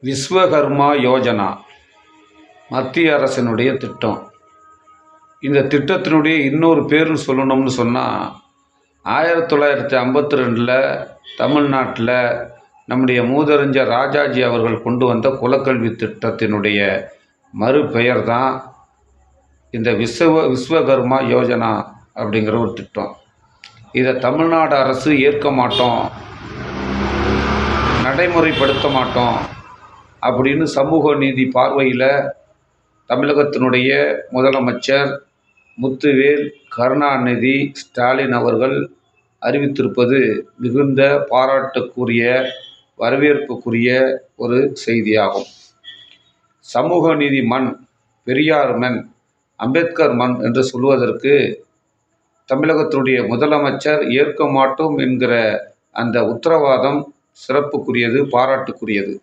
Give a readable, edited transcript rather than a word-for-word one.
விஸ்வகர்மா யோஜனா மத்திய அரசினுடைய திட்டம். இந்த திட்டத்தினுடைய இன்னொரு பேருன்னு சொல்லணும்னு சொன்னால், 1952 தமிழ்நாட்டில் நம்முடைய மூதறிஞர் ராஜாஜி அவர்கள் கொண்டு வந்த குலக்கல்வி திட்டத்தினுடைய மறுபெயர் தான் இந்த விஸ்வகர்மா யோஜனா அப்படிங்கிற ஒரு திட்டம். இதை தமிழ்நாடு அரசு ஏற்க மாட்டோம், நடைமுறைப்படுத்த மாட்டோம் அப்படின்னு சமூக நீதி பார்வையில் தமிழகத்தினுடைய முதலமைச்சர் முத்துவேல் கருணாநிதி ஸ்டாலின் அவர்கள் அறிவித்திருப்பது மிகுந்த பாராட்டுக்குரிய, வரவேற்புக்குரிய ஒரு செய்தியாகும். சமூக நீதி மண், பெரியார் மண், அம்பேத்கர் மண் என்று சொல்வதற்கு தமிழகத்தினுடைய முதலமைச்சர் ஏற்க மாட்டோம் என்கிற அந்த உத்தரவாதம் சிறப்புக்குரியது, பாராட்டுக்குரியது.